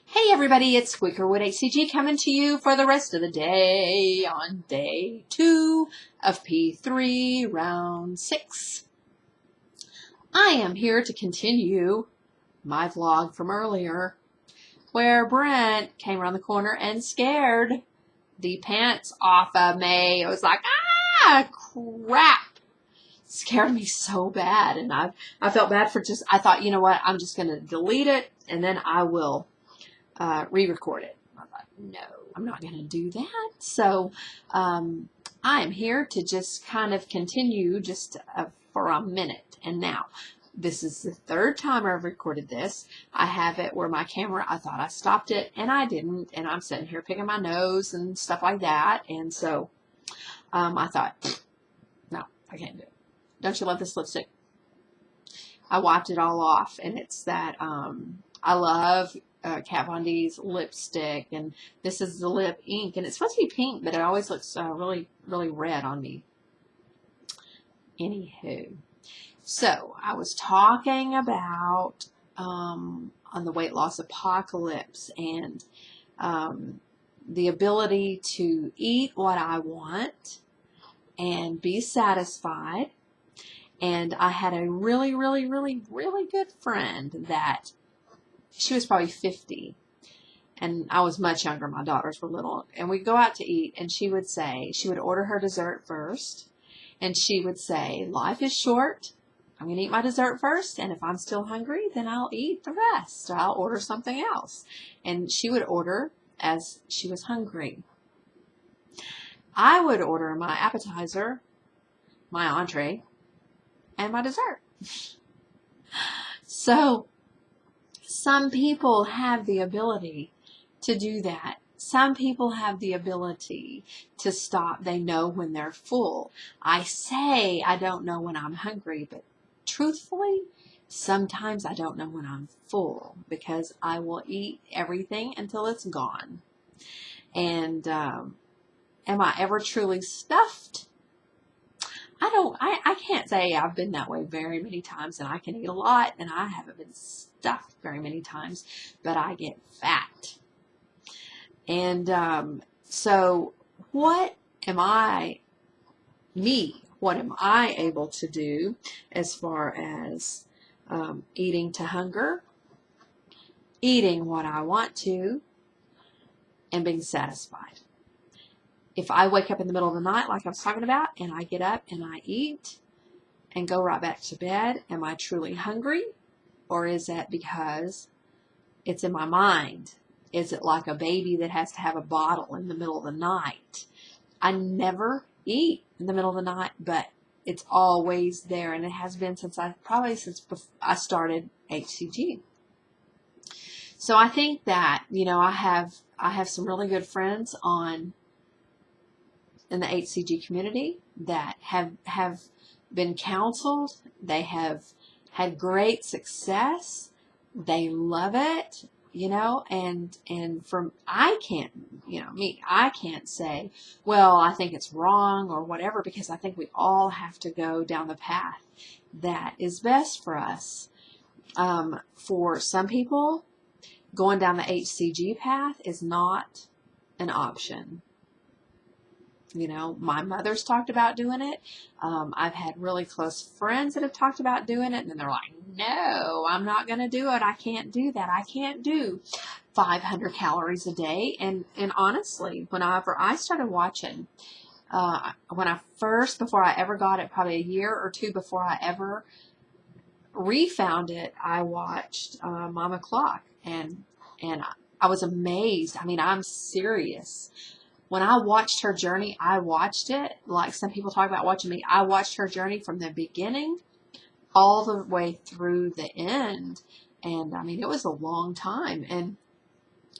Hey everybody, it's Squeakerwood HCG coming to you for the rest of the day on day 2 of P3 round 6. I am here to continue my vlog from earlier where Brent came around the corner and scared the pants off of me. It was like, ah, crap. Scared me so bad, and I felt bad for I thought, you know what, I'm just going to delete it and then I will re-record it. I thought, no, I'm not going to do that. So I am here to just kind of continue just for a minute. And now, this is the third time I've recorded this. I have it where my camera, I thought I stopped it, and I didn't. And I'm sitting here picking my nose and stuff like that. And so I thought, no, I can't do it. Don't you love this lipstick? I wiped it all off, and it's that I love Kat Von D's lipstick, and this is the lip ink, and it's supposed to be pink, but it always looks really, really red on me. Anywho, so I was talking about on the weight loss apocalypse and the ability to eat what I want and be satisfied. And I had a really, really, really, really good friend that she was probably 50, and I was much younger. My daughters were little, and we'd go out to eat, and she would order her dessert first, and she would say, life is short. I'm going to eat my dessert first, and if I'm still hungry, then I'll eat the rest, or I'll order something else. And she would order as she was hungry. I would order my appetizer, my entree, and my dessert. So some people have the ability to do that. Some people have the ability to stop. They know when they're full. I say I don't know when I'm hungry, but truthfully, sometimes I don't know when I'm full because I will eat everything until it's gone. And am I ever truly stuffed? I can't say I've been that way very many times, and I can eat a lot, and I haven't been stuffed very many times, but I get fat. And so what am I able to do as far as eating to hunger, eating what I want to, and being satisfied? If I wake up in the middle of the night, like I was talking about, and I get up and I eat and go right back to bed, am I truly hungry? Or is that because it's in my mind? Is it like a baby that has to have a bottle in the middle of the night? I never eat in the middle of the night, but it's always there, and it has been since I started HCG. So I think that, I have some really good friends in the HCG community that have been counseled. They have had great success. They love it, and I can't say, well, I think it's wrong or whatever, because I think we all have to go down the path that is best for us. For some people, going down the HCG path is not an option. My mother's talked about doing it. I've had really close friends that have talked about doing it, and then they're like, no, I'm not going to do it. I can't do that. I can't do 500 calories a day. And honestly, whenever I started watching, before I ever got it, probably a year or two before I ever refound it, I watched Mama Clock, and I was amazed. I mean, I'm serious. When I watched her journey, I watched it like some people talk about watching me. I watched her journey from the beginning all the way through the end. And I mean, it was a long time. And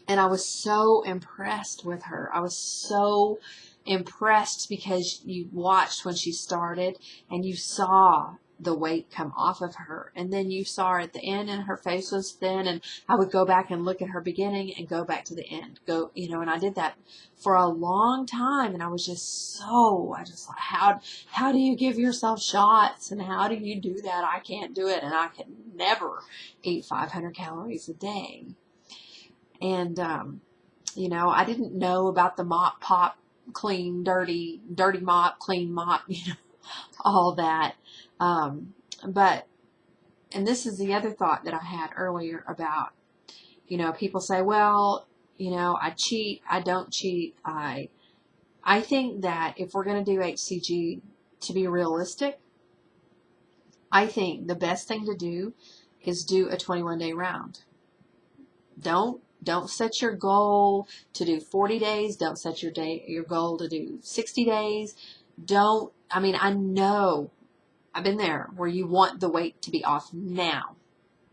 I was so impressed with her. I was so impressed because you watched when she started and you saw the weight come off of her, and then you saw her at the end and her face was thin, and I would go back and look at her beginning and go back to the end, and I did that for a long time, and I was just like, how do you give yourself shots, and how do you do that? I can't do it, and I can never eat 500 calories a day. And, you know, I didn't know about the mop, pop, clean, dirty, dirty mop, clean mop, you know, all that. But, and this is the other thought that I had earlier about, you know, people say, well, you know, I cheat, I don't cheat. I think that if we're going to do HCG, to be realistic, I think the best thing to do is do a 21-day round. Don't set your goal to do 40 days. Don't set your goal to do 60 days. I mean, I know I've been there where you want the weight to be off now,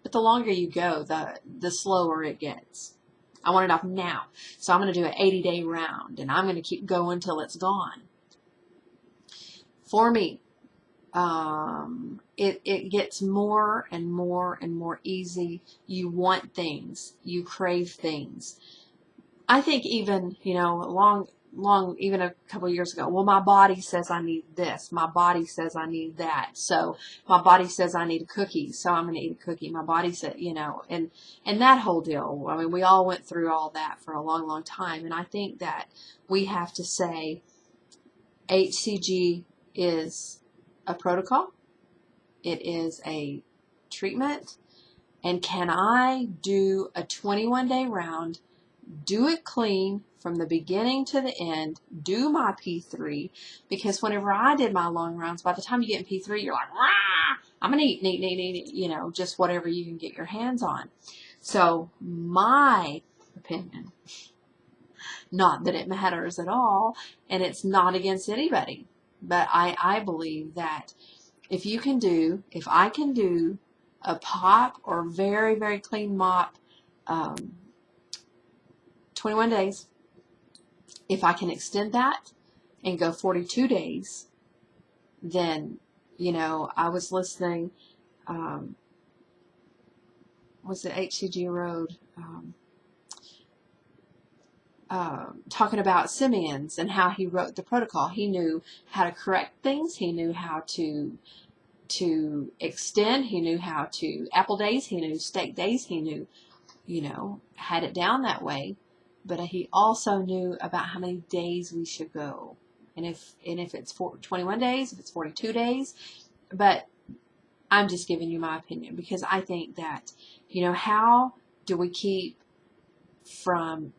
but the longer you go, the slower it gets. I want it off now. So I'm going to do an 80-day round, and I'm going to keep going till it's gone. For me, it gets more and more and more easy. You want things. You crave things. I think even, you know, even a couple of years ago, well, my body says I need this. My body says I need that. So my body says I need a cookie. So I'm going to eat a cookie. My body said, you know, and that whole deal. I mean, we all went through all that for a long, long time. And I think that we have to say HCG is a protocol. It is a treatment. And can I do a 21-day round, do it clean from the beginning to the end, do my P3? Because whenever I did my long rounds, by the time you get in P3, you're like, rah, I'm going to eat, you know, just whatever you can get your hands on. So my opinion, not that it matters at all, and it's not against anybody, but I believe that if I can do a pop or very, very clean mop, 21 days, if I can extend that and go 42 days, then, you know, I was listening, was it HCG Road, talking about Simeon's and how he wrote the protocol. He knew how to correct things. He knew how to extend. He knew how to apple days. He knew steak days. He knew, you know, had it down that way. But he also knew about how many days we should go. And if it's 21 days, if it's 42 days. But I'm just giving you my opinion, because I think that, you know, how do we keep from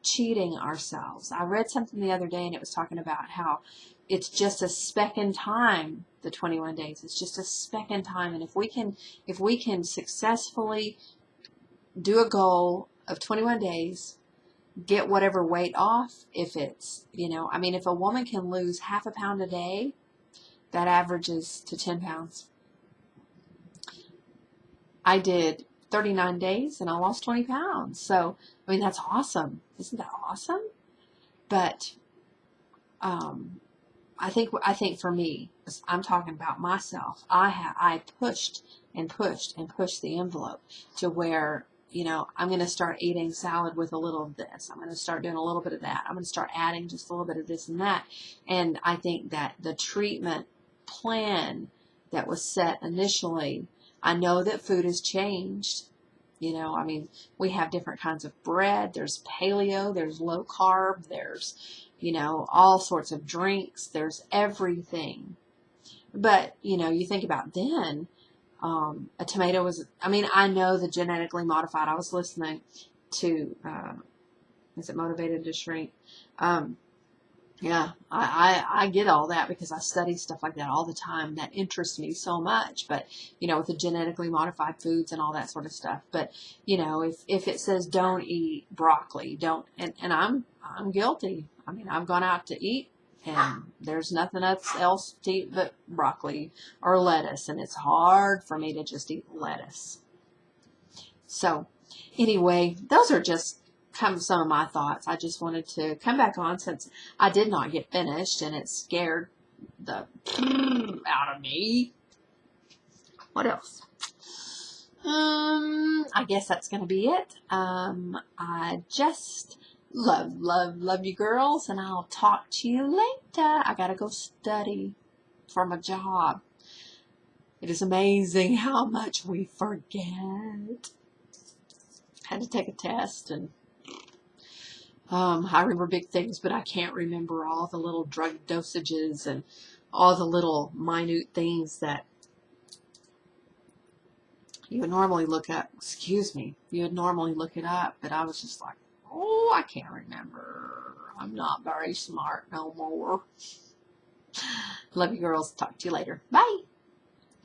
cheating ourselves? I read something the other day, and it was talking about how it's just a speck in time, the 21 days. It's just a speck in time. And if we can successfully do a goal of 21 days, get whatever weight off, if it's, you know, I mean, if a woman can lose half a pound a day, that averages to 10 pounds. I did 39 days and I lost 20 pounds. So, I mean, that's awesome. Isn't that awesome? But I think for me, I'm talking about myself. I pushed and pushed and pushed the envelope to where, you know, I'm going to start eating salad with a little of this. I'm going to start doing a little bit of that. I'm going to start adding just a little bit of this and that. And I think that the treatment plan that was set initially, I know that food has changed. You know, I mean, we have different kinds of bread. There's paleo, there's low carb, there's, you know, all sorts of drinks. There's everything. But, you know, you think about then, a tomato was, I mean, I know the genetically modified. I was listening to, is it Motivated to Shrink? Yeah, I get all that because I study stuff like that all the time. That interests me so much. But, you know, with the genetically modified foods and all that sort of stuff. But, you know, if it says don't eat broccoli, don't, and I'm guilty. I mean, I've gone out to eat and there's nothing else to eat but broccoli or lettuce. And it's hard for me to just eat lettuce. So, anyway, those are just some of my thoughts. I just wanted to come back on since I did not get finished and it scared the out of me. What else? I guess that's going to be it. I just love you girls, and I'll talk to you later. I got to go study for my job. It is amazing how much we forget. Had to take a test and I remember big things, but I can't remember all the little drug dosages and all the little minute things that you would normally look up. Excuse me. You would normally look it up, but I was just like, oh, I can't remember. I'm not very smart no more. Love you girls. Talk to you later. Bye.